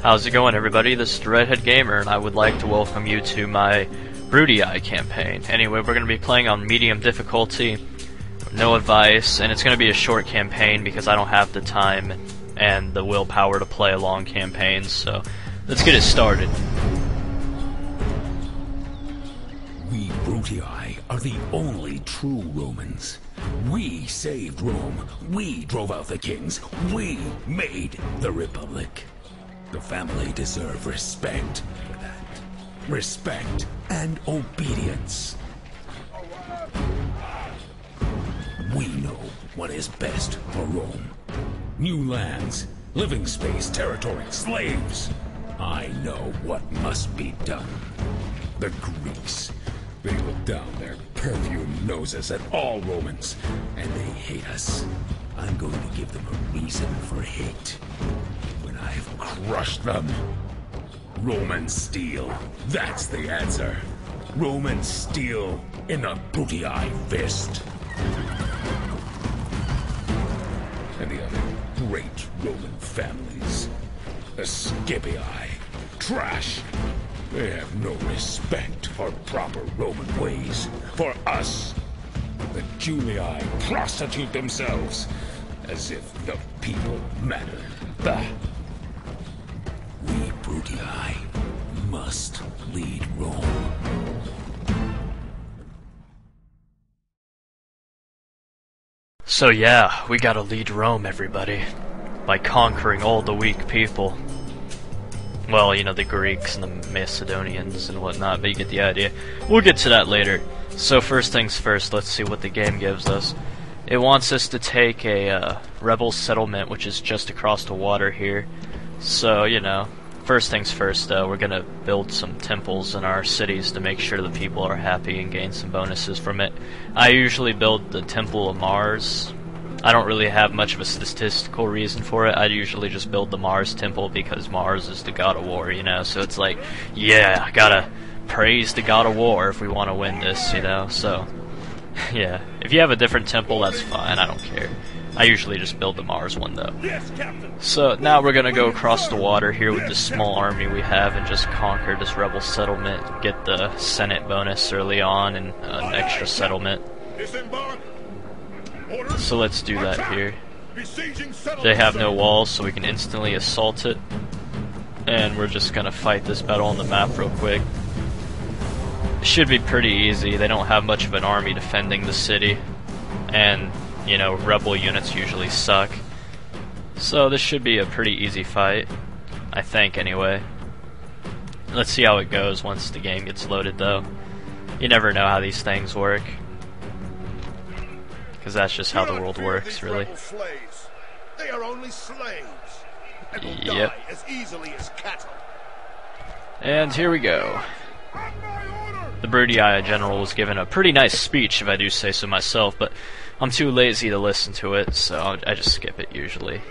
How's it going, everybody? This is TheRedHeadGamer, and I would like to welcome you to my Brutii campaign. Anyway, we're going to be playing on medium difficulty, no advice, and it's going to be a short campaign because I don't have the time and the willpower to play a long campaign, so let's get it started. We Brutii are the only true Romans. We saved Rome. We drove out the kings. We made the Republic. The family deserve respect for that. Respect and obedience. We know what is best for Rome. New lands, living space, territory, slaves. I know what must be done. The Greeks, they look down their perfumed noses at all Romans, and they hate us. I'm going to give them a reason for hate. When I've crushed them. Roman steel, that's the answer. Roman steel in a Brutii fist. And the other great Roman families. The Scipii, trash. They have no respect for proper Roman ways. For us, the Julii prostitute themselves as if the people matter. Bah. We Brutii must lead Rome. So yeah, we gotta lead Rome, everybody, by conquering all the weak people. Well, you know, the Greeks and the Macedonians and whatnot, but you get the idea. We'll get to that later. So first things first, let's see what the game gives us. It wants us to take a rebel settlement, which is just across the water here. So, you know, first things first, we're gonna build some temples in our cities to make sure the people are happy and gain some bonuses from it. I usually build the Temple of Mars. I don't really have much of a statistical reason for it. I usually just build the Mars temple because Mars is the god of war, you know, so it's like, yeah, I gotta praise the god of war if we want to win this, you know, so, yeah. If you have a different temple, that's fine, I don't care. I usually just build the Mars one, though. So, now we're gonna go across the water here with this small army we have and just conquer this rebel settlement, get the Senate bonus early on and an extra settlement. So let's do that here. They have no walls, so we can instantly assault it. And we're just gonna fight this battle on the map real quick. It should be pretty easy. They don't have much of an army defending the city. And, you know, rebel units usually suck. So this should be a pretty easy fight. I think, anyway. Let's see how it goes once the game gets loaded, though. You never know how these things work. Because that's just how the world works, really. They are only slaves. And will Yep. die as easily as cattle. And here we go. The Brutii general was given a pretty nice speech, if I do say so myself, but I'm too lazy to listen to it, so I just skip it usually.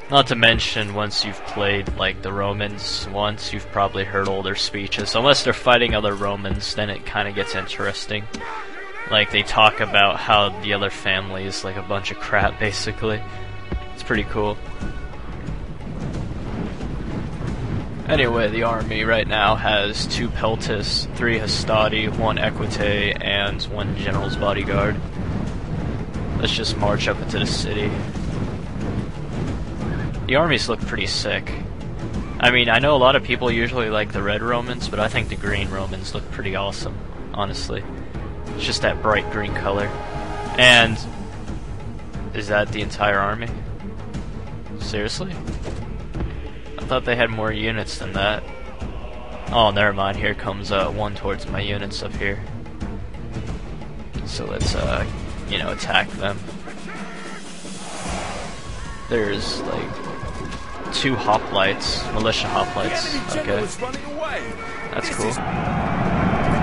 Not to mention, once you've played, like, the Romans once, you've probably heard all their speeches. Unless they're fighting other Romans, then it kind of gets interesting. Like, they talk about how the other family is like a bunch of crap, basically. It's pretty cool. Anyway, the army right now has 2 Peltis, 3 Hastati, 1 Equite, and 1 General's Bodyguard. Let's just march up into the city. The armies look pretty sick. I mean, I know a lot of people usually like the red Romans, but I think the green Romans look pretty awesome, honestly. It's just that bright green color. And is that the entire army? Seriously? I thought they had more units than that. Oh, never mind. Here comes one towards my units up here. So let's, you know, attack them. There's like 2 hoplites, militia hoplites. Okay, that's cool.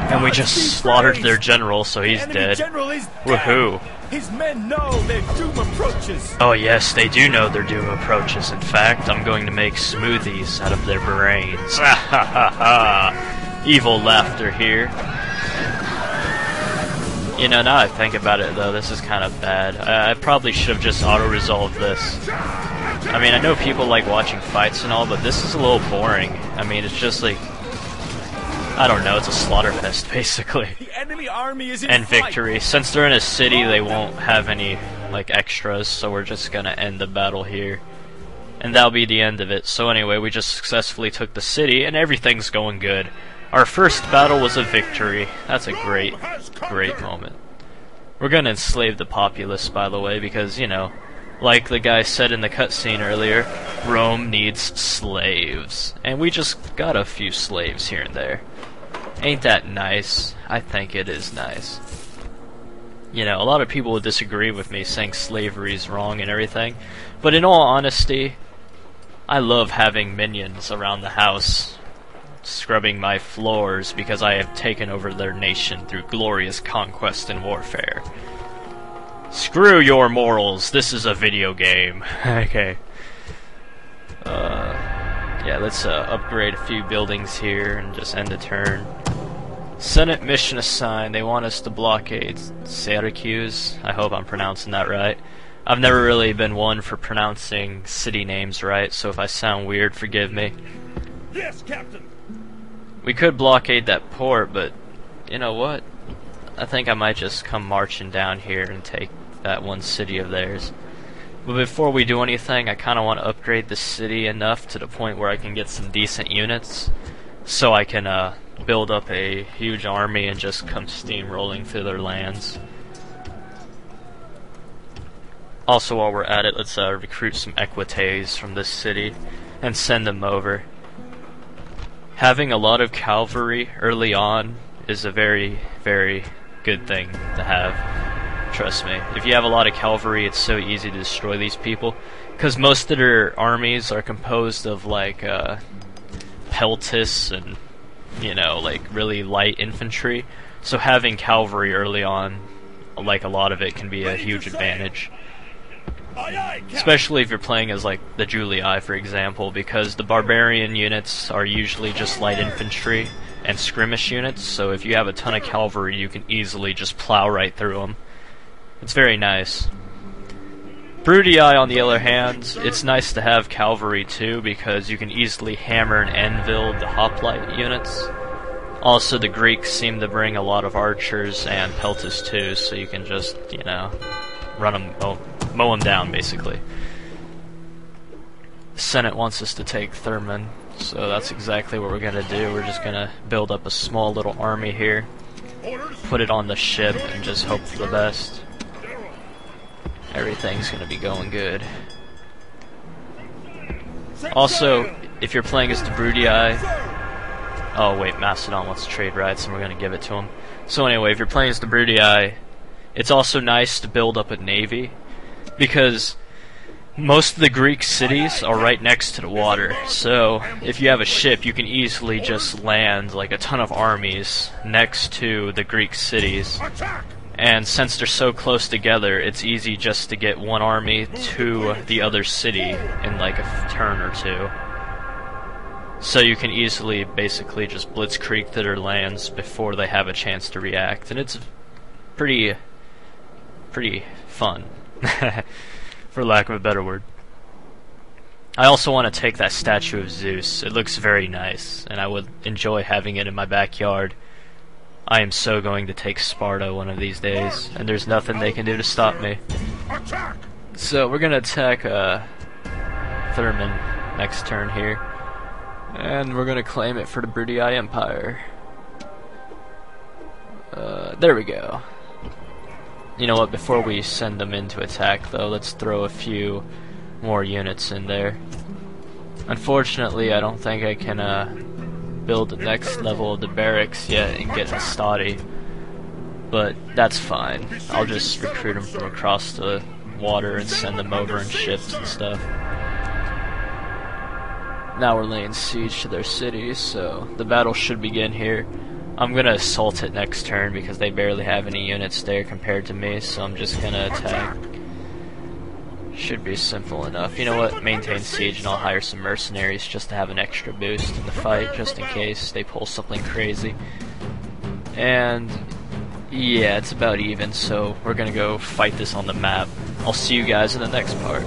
And we just slaughtered their general, so he's dead. Woohoo! His men know their doom approaches. Oh yes, they do know their doom approaches. In fact, I'm going to make smoothies out of their brains. Ha ha ha ha! Evil laughter here. You know, now I think about it though, this is kind of bad. I probably should have just auto-resolved this. I mean, I know people like watching fights and all, but this is a little boring. I mean, it's just like, I don't know, it's a slaughter fest, basically. The enemy army is in And flight. victory. Since they're in a city, they won't have any, like, extras, so we're just gonna end the battle here. And that'll be the end of it. So anyway, we just successfully took the city, and everything's going good. Our first battle was a victory. That's a great, great moment. We're gonna enslave the populace, by the way, because, you know, like the guy said in the cutscene earlier, Rome needs slaves. And we just got a few slaves here and there. Ain't that nice? I think it is nice. You know, a lot of people would disagree with me saying slavery is wrong and everything, but in all honesty, I love having minions around the house, scrubbing my floors because I have taken over their nation through glorious conquest and warfare. Screw your morals, this is a video game. Okay. Yeah, let's upgrade a few buildings here and just end the turn. Senate mission assigned. They want us to blockade Syracuse. I hope I'm pronouncing that right. I've never really been one for pronouncing city names right, so if I sound weird, forgive me. Yes, Captain. We could blockade that port, but you know what? I think I might just come marching down here and take that one city of theirs. But before we do anything, I kind of want to upgrade the city enough to the point where I can get some decent units, so I can build up a huge army and just come steamrolling through their lands. Also, while we're at it, let's recruit some equites from this city and send them over. Having a lot of cavalry early on is a very, very good thing to have. Trust me. If you have a lot of cavalry, it's so easy to destroy these people, because most of their armies are composed of like peltists and, you know, like really light infantry. So having cavalry early on, like a lot of it, can be a huge advantage. Especially if you're playing as like the Julii, for example, because the barbarian units are usually just light infantry and skirmish units, so if you have a ton of cavalry you can easily just plow right through them. It's very nice. Brutii, on the other hand, it's nice to have cavalry too, because you can easily hammer and anvil the hoplite units. Also, the Greeks seem to bring a lot of archers and peltists too, so you can just, you know, run them, mow them down, basically. The Senate wants us to take Thurman, so that's exactly what we're gonna do. We're just gonna build up a small little army here, put it on the ship, and just hope for the best. Everything's gonna be going good. Also, if you're playing as the Brutii... Oh wait, Macedon wants to trade rights and we're gonna give it to him. So anyway, if you're playing as the Brutii, it's also nice to build up a navy, because most of the Greek cities are right next to the water. So if you have a ship, you can easily just land like a ton of armies next to the Greek cities. And since they're so close together, it's easy just to get one army to the other city in like a turn or two. So you can easily basically just blitzkrieg to their lands before they have a chance to react. And it's pretty fun, for lack of a better word. I also want to take that statue of Zeus. It looks very nice, and I would enjoy having it in my backyard. I am so going to take Sparta one of these days, and there's nothing they can do to stop me. So we're gonna attack Thurman next turn here, and we're gonna claim it for the Brutii Empire. There we go. You know what, before we send them in to attack though, let's throw a few more units in there. Unfortunately, I don't think I can build the next level of the barracks yet and get Hastati, but that's fine. I'll just recruit them from across the water and send them over in ships and stuff. Now we're laying siege to their cities, so the battle should begin here. I'm gonna assault it next turn because they barely have any units there compared to me, so I'm just gonna attack. Should be simple enough. You know what? Maintain siege and I'll hire some mercenaries just to have an extra boost in the fight, just in case they pull something crazy. And yeah, it's about even, so we're gonna go fight this on the map. I'll see you guys in the next part.